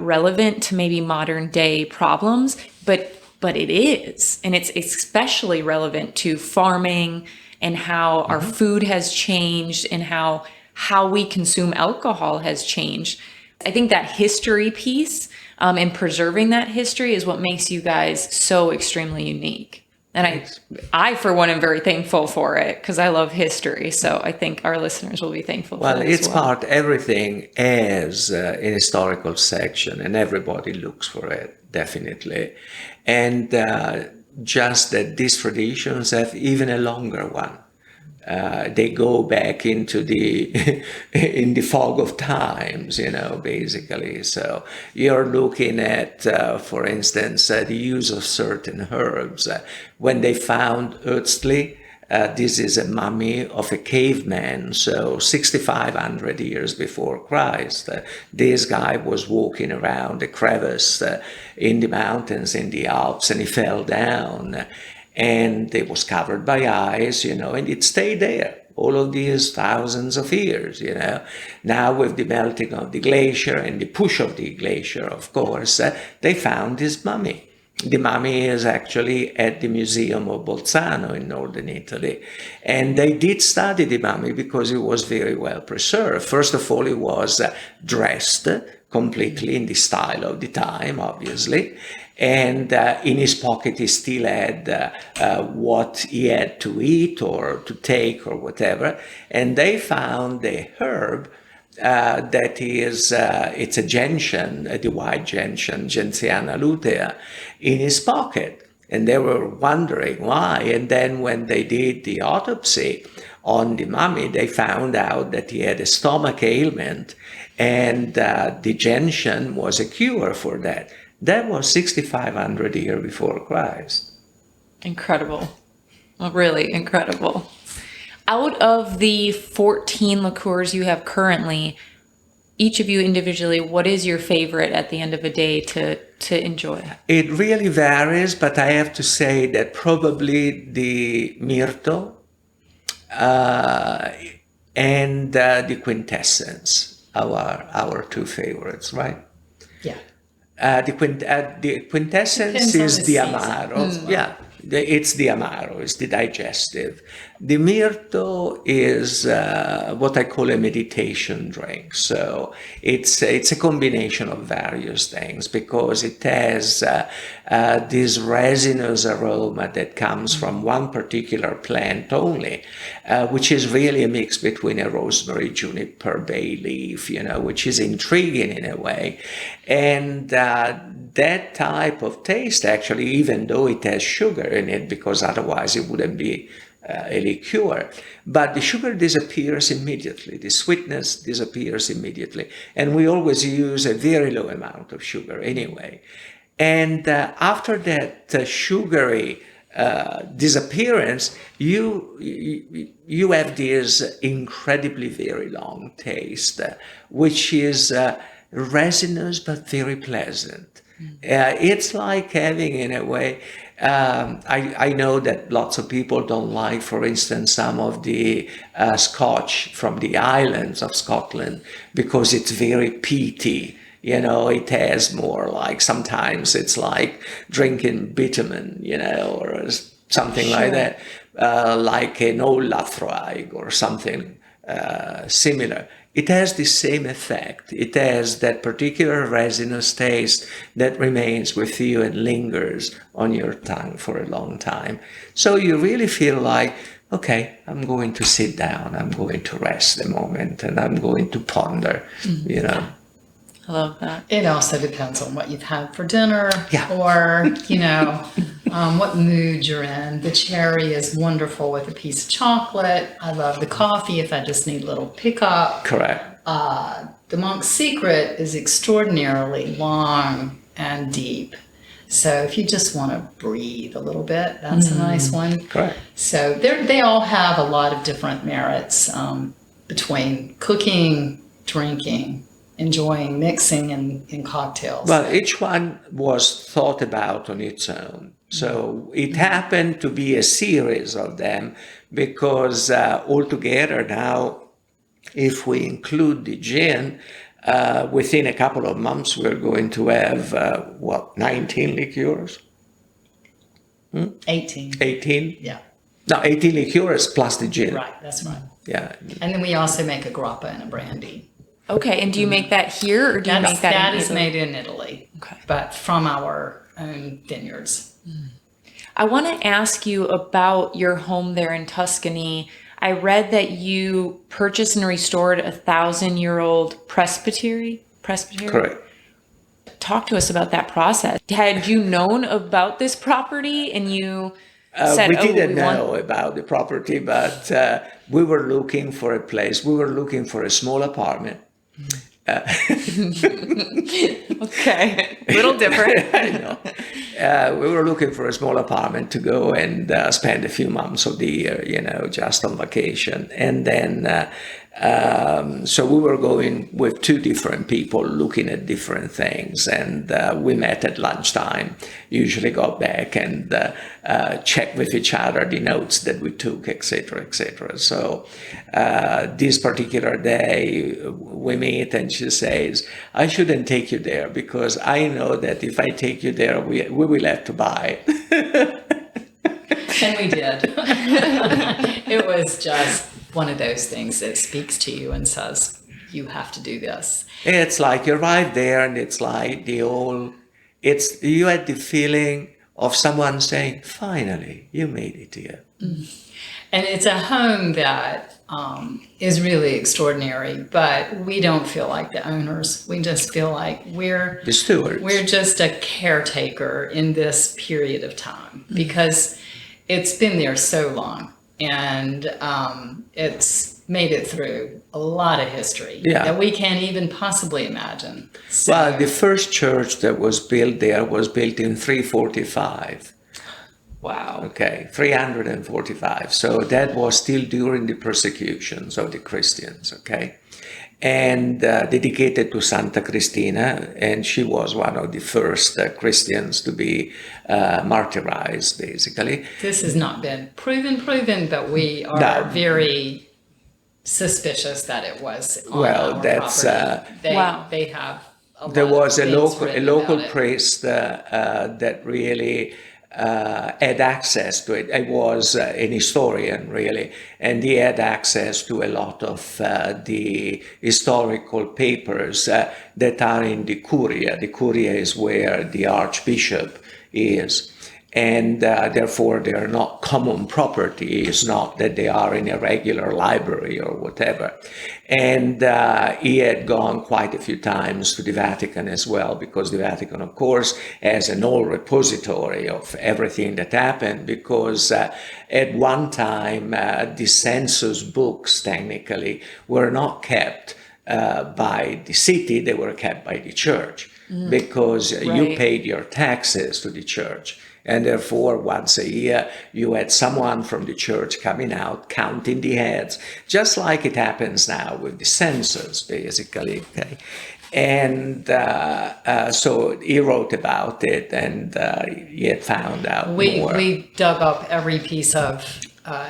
relevant to maybe modern day problems, but it is. And it's especially relevant to farming and how our food has changed and how we consume alcohol has changed. I think that history piece and preserving that history is what makes you guys so extremely unique. And I for one, am very thankful for it because I love history. So I think our listeners will be thankful for it as well. Everything has an historical section and everybody looks for it, definitely. And just that these traditions have even a longer one. They go back into in the fog of times, basically. So you're looking at, for instance, the use of certain herbs. When they found Öztli, this is a mummy of a caveman, so 6,500 years before Christ. This guy was walking around a crevice in the mountains, in the Alps, and he fell down. And it was covered by ice, and it stayed there all of these thousands of years, Now with the melting of the glacier and the push of the glacier, of course, they found this mummy. The mummy is actually at the Museum of Bolzano in northern Italy. And they did study the mummy because it was very well preserved. First of all, it was dressed completely in the style of the time, obviously. And in his pocket, he still had what he had to eat or to take or whatever. And they found the herb that is, it's a gentian, the white gentian, Gentiana lutea, in his pocket. And they were wondering why. And then when they did the autopsy on the mummy, they found out that he had a stomach ailment, and the gentian was a cure for that. That was 6,500 years before Christ. Incredible. Well, really incredible. Out of the 14 liqueurs you have currently, each of you individually, what is your favorite at the end of a day to enjoy? It really varies, but I have to say that probably the Myrto and the Quintessence are our two favorites, right? Yeah. The Quintessence Depends on is the the season. Amaro. Yeah, it's the Amaro, it's the digestive. The Myrto is what I call a meditation drink. So it's a combination of various things, because it has this resinous aroma that comes from one particular plant only, which is really a mix between a rosemary, juniper, bay leaf, which is intriguing in a way. And that type of taste, actually, even though it has sugar in it, because otherwise it wouldn't be a liqueur, but the sugar disappears immediately, the sweetness disappears immediately, and we always use a very low amount of sugar anyway. And after that sugary disappearance, you have this incredibly very long taste, which is resinous but very pleasant. It's like having, in a way, I know that lots of people don't like, for instance, some of the scotch from the islands of Scotland, because it's very peaty. It has more like, sometimes it's like drinking bitumen, or something like that, like an old Laphroaig or something similar. It has the same effect. It has that particular resinous taste that remains with you and lingers on your tongue for a long time. So you really feel like, okay, I'm going to sit down, I'm going to rest a moment, and I'm going to ponder, I love that. It also depends on what you've had for dinner, Yeah. or, what mood you're in. The cherry is wonderful with a piece of chocolate. I love the coffee if I just need a little pickup. Correct. The Monk's Secret is extraordinarily long and deep. So if you just want to breathe a little bit, that's a nice one. Correct. So they all have a lot of different merits between cooking, drinking, enjoying, mixing in cocktails. Well, each one was thought about on its own. So it happened to be a series of them, because altogether now, if we include the gin, within a couple of months, we're going to have, 19 liqueurs? 18. 18? Yeah, No, 18 liqueurs plus the gin. right, that's right. Yeah. And then we also make a grappa and a brandy. Okay, and do you make that here, or do you make that That in is Italy? made in Italy, Okay. but from our own vineyards. I want to ask you about your home there in Tuscany. I read that you purchased and restored a 1,000-year-old presbytery. Correct. Talk to us about that process. Had you known about this property and you said, We didn't we know want... about the property, but we were looking for a place. We were looking for a small apartment. Okay, a little different. I know. We were looking for a small apartment to go and spend a few months of the year, just on vacation. And then, so we were going with two different people looking at different things. And we met at lunchtime, usually got back and checked with each other the notes that we took, etc., etc. So this particular day, we meet and she says, I shouldn't take you there because I know that if I take you there, we will have to buy. And we did. It was just one of those things that speaks to you and says, you have to do this. It's like you arrive there and it's like you had the feeling of someone saying, finally, you made it here. And it's a home that is really extraordinary, but we don't feel like the owners. We just feel like we're The stewards. We're just a caretaker in this period of time because it's been there so long, and it's made it through a lot of history that we can't even possibly imagine. So, Well, the first church that was built there was built in 345. Wow. Okay, 345. So that was still during the persecutions of the Christians, okay? And dedicated to Santa Cristina, and she was one of the first Christians to be martyrized, basically. this has not been proven, but we are very suspicious that it was on our that's property. They have there lot of was a things local about it. priest that really had access to it. I was an historian, really, and he had access to a lot of the historical papers that are in the Curia. The Curia is where the Archbishop is. And therefore, they are not common property. It's not that they are in a regular library or whatever. And he had gone quite a few times to the Vatican as well, because the Vatican, of course, has an old repository of everything that happened, because at one time, the census books, technically, were not kept by the city, they were kept by the church, because you paid your taxes to the church. And therefore, once a year, you had someone from the church coming out, counting the heads, just like it happens now with the census, basically. Okay? And so he wrote about it, and he had found out more. We dug up every piece of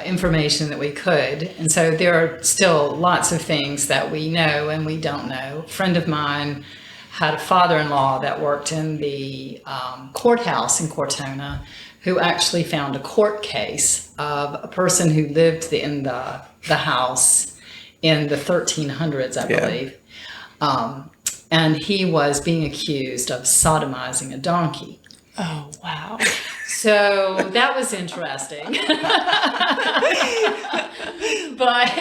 information that we could. And so there are still lots of things that we know and we don't know. A friend of mine had a father-in-law that worked in the courthouse in Cortona, who actually found a court case of a person who lived in the house in the 1300s, I believe. And he was being accused of sodomizing a donkey. Oh, wow. So that was interesting. But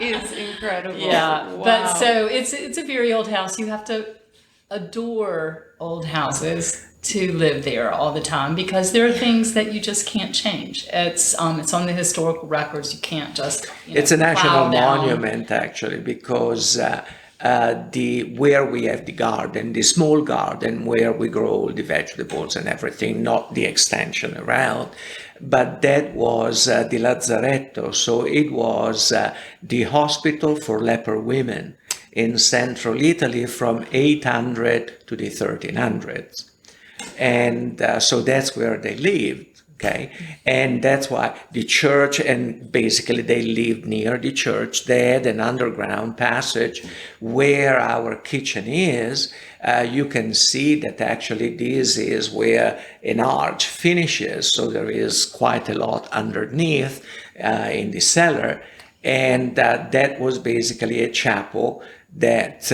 It's incredible. yeah, Wow. but so it's a very old house. You have to adore old houses to live there all the time, because there are things that you just can't change. It's on the historical records. You can't just It's a national plow down. monument, actually, because where we have the garden, the small garden where we grow all the vegetables and everything, not the extension around, but that was the Lazzaretto. So it was the hospital for leper women in central Italy from 800 to the 1300s. And so that's where they lived, okay? And that's why the church, and basically they lived near the church. They had an underground passage where our kitchen is. You can see that actually this is where an arch finishes, so there is quite a lot underneath in the cellar. And that was basically a chapel that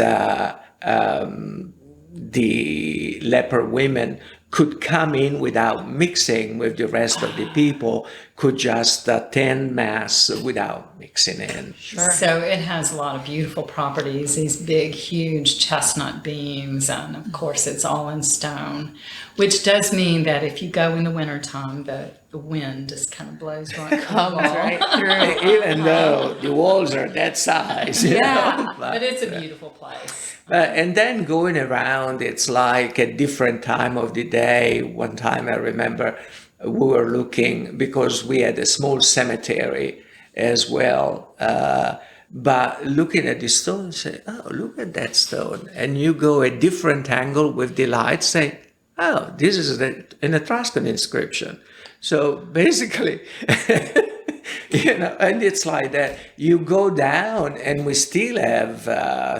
the leper women could come in without mixing with the rest of the people, could just attend Mass without mixing in. Sure. So it has a lot of beautiful properties, these big, huge chestnut beams, and of course it's all in stone, which does mean that if you go in the wintertime, the wind just kind of blows right Comes right through. Even though the walls are that size. you know, But it's a beautiful place. and then going around, it's like a different time of the day. One time I remember we were looking, because we had a small cemetery as well, but looking at the stone, say, oh, look at that stone. And you go a different angle with the light, say, oh, this is an Etruscan inscription. So basically, and it's like that. You go down, and we still have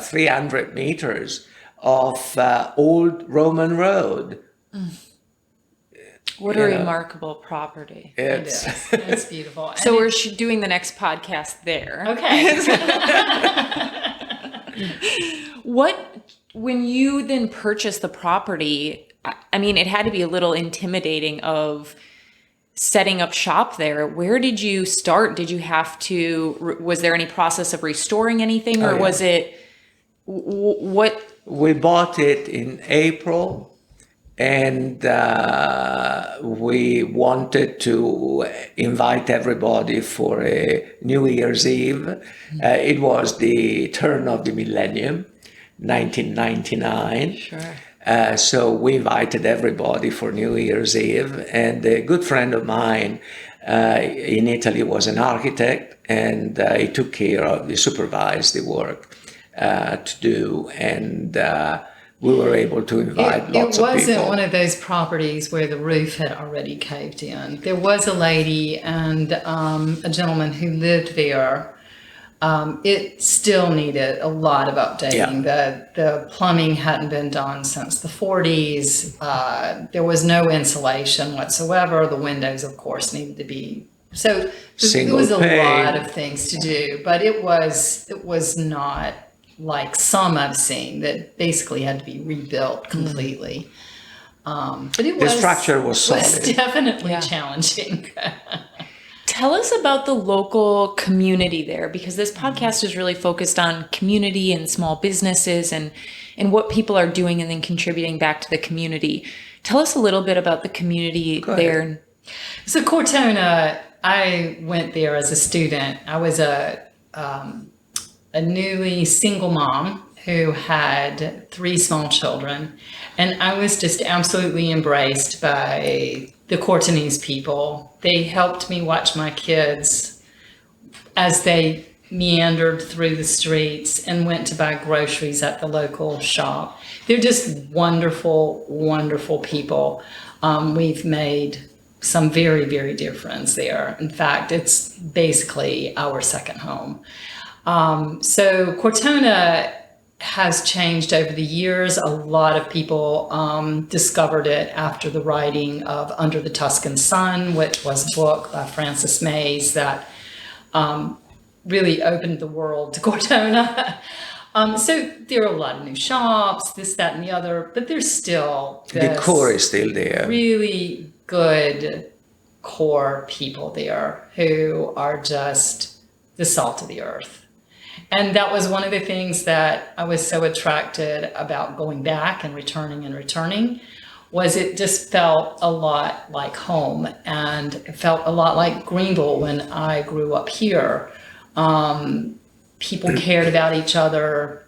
300 meters of old Roman road. What a remarkable property. It's It's beautiful. So we're doing the next podcast there. Okay. When you then purchased the property, I mean, it had to be a little intimidating of setting up shop there. Where did you start? Did you have to, was there any process of restoring anything, or was it, what? We bought it in April, and we wanted to invite everybody for a New Year's Eve. It was the turn of the millennium, 1999. Sure. So we invited everybody for New Year's Eve, and a good friend of mine in Italy was an architect, and he supervised the work to do, and we were able to invite lots of people. It wasn't one of those properties where the roof had already caved in. There was a lady and a gentleman who lived there. It still needed a lot of updating. Yeah. The plumbing hadn't been done since the 40s. There was no insulation whatsoever. The windows, of course, needed to be. So there was a lot of things to do, but it was not like some I've seen that basically had to be rebuilt completely. But the structure was solid. It was definitely challenging. Tell us about the local community there, because this podcast is really focused on community and small businesses and what people are doing and then contributing back to the community. Tell us a little bit about the community there. So Cortona, I went there as a student. I was a newly single mom who had 3 small children, and I was just absolutely embraced by the Cortonese people. They helped me watch my kids as they meandered through the streets and went to buy groceries at the local shop. They're just wonderful, wonderful people. We've made some very, very dear friends there. In fact, it's basically our second home. So Cortona has changed over the years. A lot of people discovered it after the writing of Under the Tuscan Sun, which was a book by Frances Mays that really opened the world to Cortona. So there are a lot of new shops, this, that, and the other, but there's still the core is still there. Really good core people there who are just the salt of the earth. And that was one of the things that I was so attracted about going back and returning, was it just felt a lot like home, and it felt a lot like Greenville when I grew up here. People cared about each other.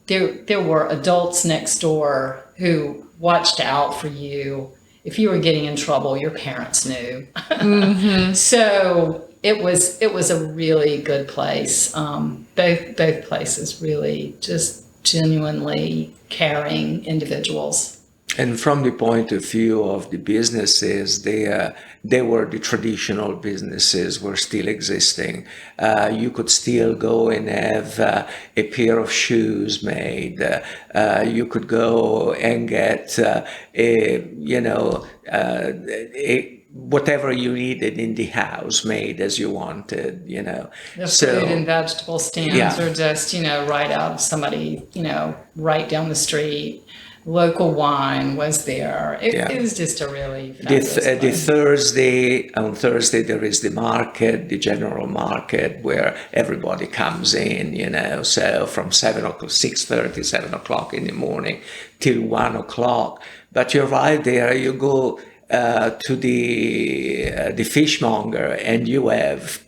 There were adults next door who watched out for you. If you were getting in trouble, your parents knew. Mm-hmm. So it was a really good place. Both places really just genuinely caring individuals. And from the point of view of the businesses, they were the traditional businesses were still existing. You could still go and have a pair of shoes made. You could go and get whatever you needed in the house made as you wanted, The food and vegetable stands are just, right out of somebody, right down the street. Local wine was there. It was just a really fabulous On Thursday there is the market, the general market, where everybody comes in, so from 6:30, 7 o'clock in the morning till 1 o'clock. But you arrive there, you go to the fishmonger, and you have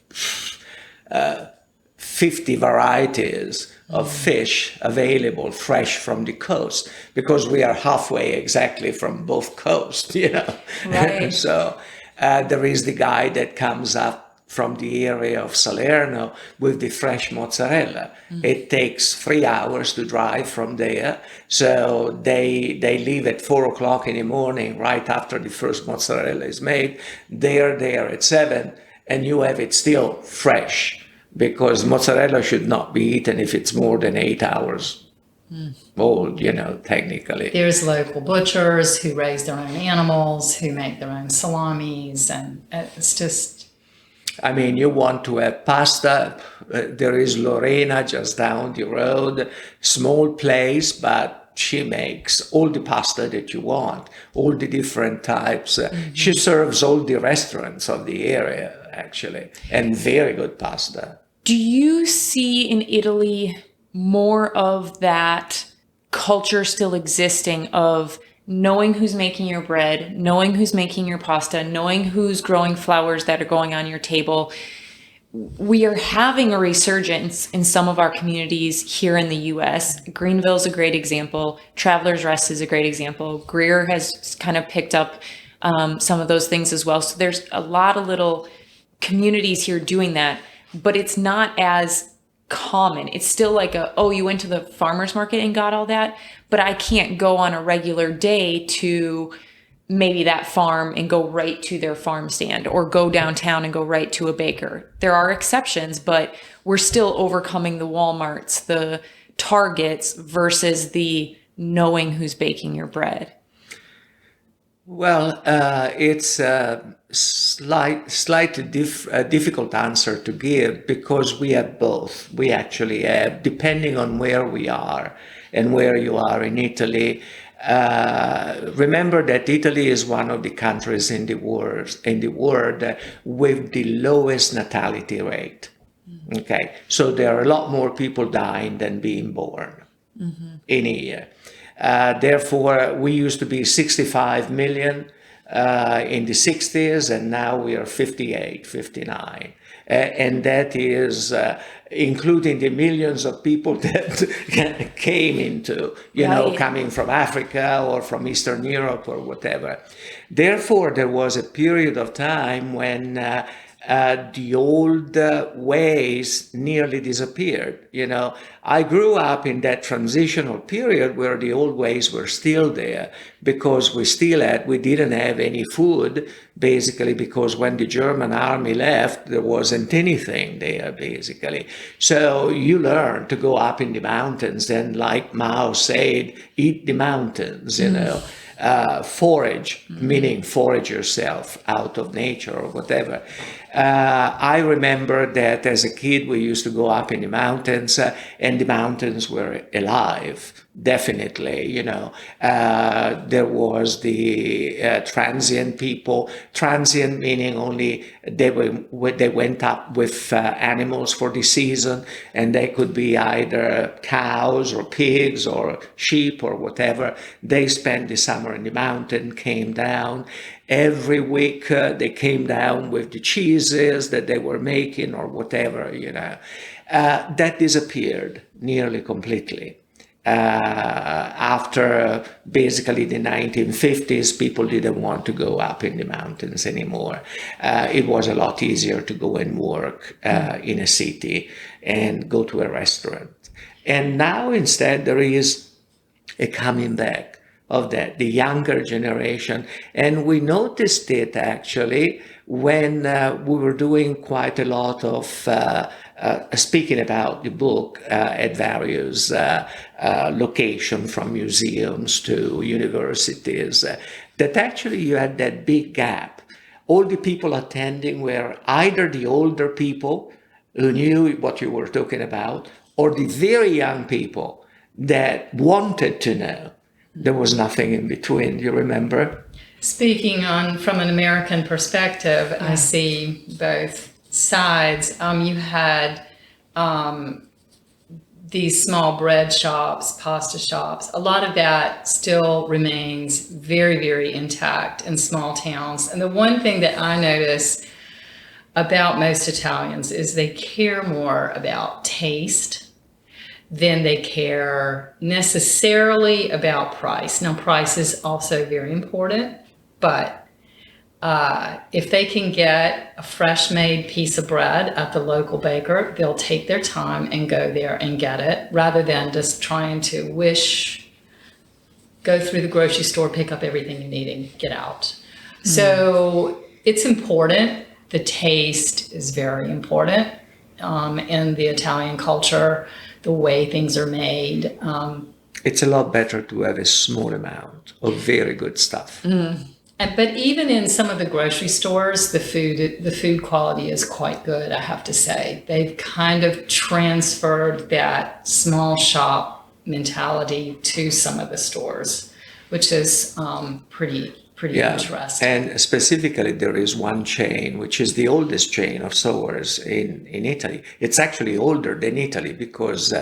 50 varieties of fish available fresh from the coast, because we are halfway exactly from both coasts, Right. So there is the guy that comes up from the area of Salerno with the fresh mozzarella. It takes 3 hours to drive from there. So they leave at 4 o'clock in the morning, right after the first mozzarella is made. They're there at 7, and you have it still fresh, because mozzarella should not be eaten if it's more than 8 hours old, technically. There's local butchers who raise their own animals, who make their own salamis, and it's just... you want to have pasta, there is Lorena just down the road, small place, but she makes all the pasta that you want, all the different types. She serves all the restaurants of the area, actually, and very good pasta. Do you see in Italy more of that culture still existing of knowing who's making your bread, knowing who's making your pasta, knowing who's growing flowers that are going on your table? We are having a resurgence in some of our communities here in the US. Greenville's a great example. Travelers Rest is a great example. Greer has kind of picked up some of those things as well. So there's a lot of little communities here doing that, but it's not as common. It's still like you went to the farmer's market and got all that, but I can't go on a regular day to maybe that farm and go right to their farm stand, or go downtown and go right to a baker. There are exceptions, but we're still overcoming the Walmarts, the Targets versus the knowing who's baking your bread. Well, it's a slightly difficult answer to give, because we have both. We actually have, depending on where we are and where you are in Italy. Remember that Italy is one of the countries in the world with the lowest natality rate. Okay, so there are a lot more people dying than being born in a year. Therefore, we used to be 65 million in the 60s, and now we are 58, 59. And that is including the millions of people that came into, coming from Africa or from Eastern Europe or whatever. Therefore, there was a period of time when the old ways nearly disappeared. I grew up in that transitional period where the old ways were still there, because we didn't have any food, basically, because when the German army left, there wasn't anything there, basically. So you learn to go up in the mountains, and like Mao said, eat the mountains, forage, meaning forage yourself out of nature or whatever. I remember that as a kid, we used to go up in the mountains, and the mountains were alive, definitely. There was the transient people, transient meaning only they went up with animals for the season, and they could be either cows or pigs or sheep or whatever. They spent the summer in the mountain, came down. Every week they came down with the cheeses that they were making or whatever, That disappeared nearly completely. After basically the 1950s, people didn't want to go up in the mountains anymore. It was a lot easier to go and work in a city and go to a restaurant. And now instead there is a coming back of that, the younger generation. And we noticed it actually when we were doing quite a lot of speaking about the book at various locations, from museums to universities, that actually you had that big gap. All the people attending were either the older people who knew what you were talking about, or the very young people that wanted to know. There was nothing in between. Do you remember? Speaking from an American perspective, I see both sides. You had these small bread shops, pasta shops. A lot of that still remains very, very intact in small towns. And the one thing that I notice about most Italians is they care more about taste than they care necessarily about price. Now, price is also very important, but if they can get a fresh made piece of bread at the local baker, they'll take their time and go there and get it, rather than just trying to go through the grocery store, pick up everything you need and get out. So it's important. The taste is very important in the Italian culture. The way things are made. It's a lot better to have a small amount of very good stuff. But even in some of the grocery stores, the food quality is quite good, I have to say. They've kind of transferred that small shop mentality to some of the stores, which is pretty interesting. And specifically, there is one chain, which is the oldest chain of stores in Italy. It's actually older than Italy because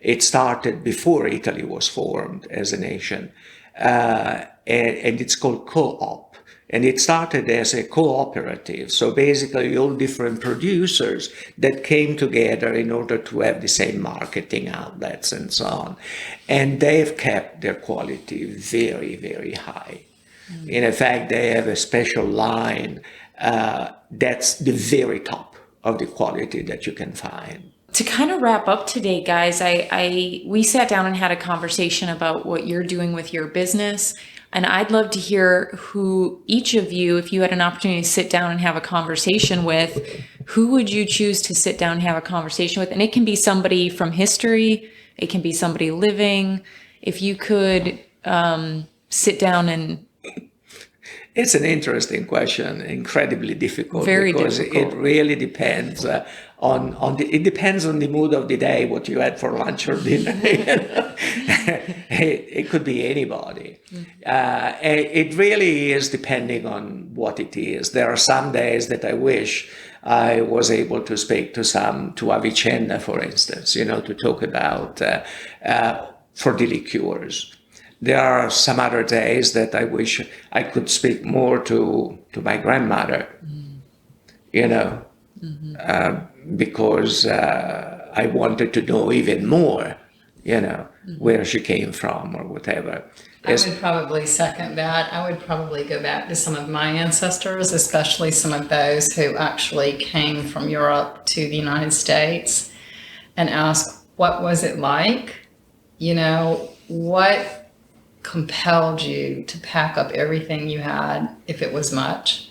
it started before Italy was formed as a nation. And it's called Co-op. And it started as a cooperative. So basically all different producers that came together in order to have the same marketing outlets and so on. And they've kept their quality very, very high. In fact, they have a special line that's the very top of the quality that you can find. To kind of wrap up today, guys, we sat down and had a conversation about what you're doing with your business. And I'd love to hear who each of you, if you had an opportunity to sit down and have a conversation with, who would you choose to sit down and have a conversation with? And it can be somebody from history. It can be somebody living. If you could sit down and... It's an interesting question, incredibly difficult. Very because difficult. It really depends it depends on the mood of the day, what you had for lunch or dinner. It could be anybody. It really is depending on what it is. There are some days that I wish I was able to speak to Avicenna, for instance, to talk about for the liqueurs. There are some other days that I wish I could speak more to my grandmother, because I wanted to know even more, where she came from or whatever. I would probably second that. I would probably go back to some of my ancestors, especially some of those who actually came from Europe to the United States, and ask, what was it like? What compelled you to pack up everything you had, if it was much,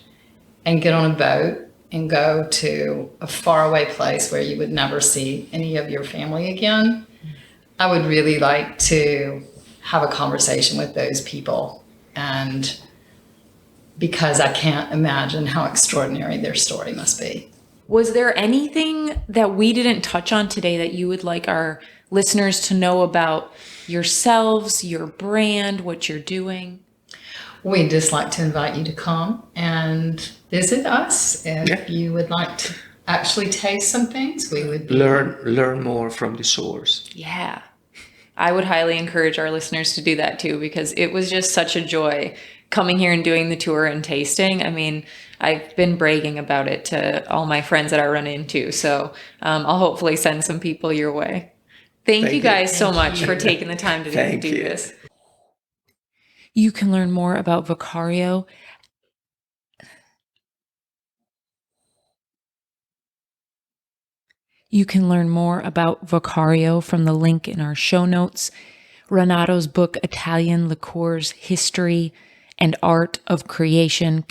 and get on a boat and go to a faraway place where you would never see any of your family again? I would really like to have a conversation with those people, and because I can't imagine how extraordinary their story must be. Was there anything that we didn't touch on today that you would like our listeners to know about yourselves, your brand, what you're doing? We'd just like to invite you to come and visit us. If you would like to actually taste some things, we would learn more from the source. Yeah. I would highly encourage our listeners to do that too, because it was just such a joy coming here and doing the tour and tasting. I mean, I've been bragging about it to all my friends that I run into. So I'll hopefully send some people your way. Thank you guys so much for taking the time to do this. You can learn more about Vicario. You can learn more about Vicario from the link in our show notes. Renato's book, Italian Liqueurs, History and Art of Creation,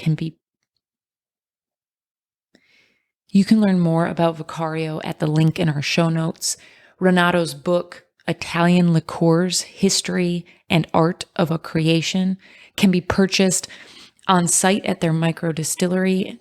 You can learn more about Vicario at the link in our show notes. Renato's book, Italian Liqueurs, History and Art of a Creation, can be purchased on site at their microdistillery.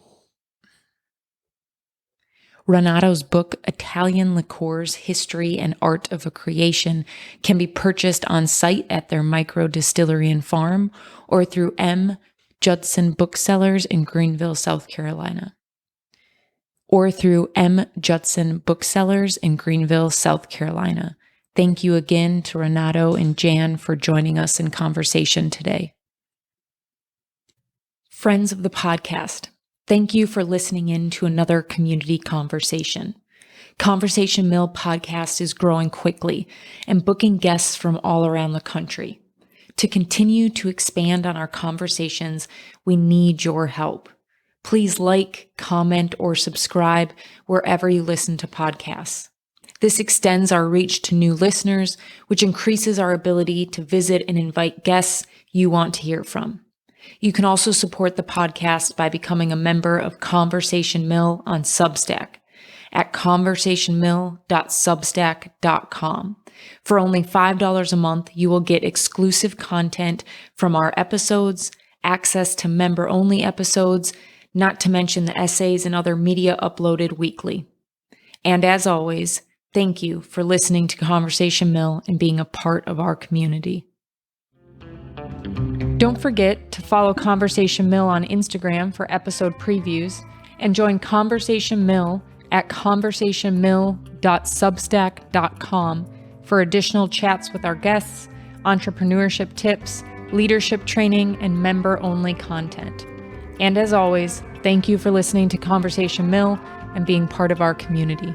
Renato's book, Italian Liqueurs, History and Art of a Creation, can be purchased on site at their microdistillery and farm, or through M. Judson Booksellers in Greenville, South Carolina. Thank you again to Renato and Jan for joining us in conversation today. Friends of the podcast, thank you for listening in to another community conversation. Conversation Mill podcast is growing quickly and booking guests from all around the country. To continue to expand on our conversations, we need your help. Please like, comment, or subscribe wherever you listen to podcasts. This extends our reach to new listeners, which increases our ability to visit and invite guests you want to hear from. You can also support the podcast by becoming a member of Conversation Mill on Substack at conversationmill.substack.com. For only $5 a month, you will get exclusive content from our episodes, access to member-only episodes, not to mention the essays and other media uploaded weekly. And as always, Thank you for listening to Conversation Mill and being a part of our community. Don't forget to follow Conversation Mill on Instagram for episode previews and join Conversation Mill at conversationmill.substack.com for additional chats with our guests, entrepreneurship tips, leadership training, and member-only content. And as always, thank you for listening to Conversation Mill and being part of our community.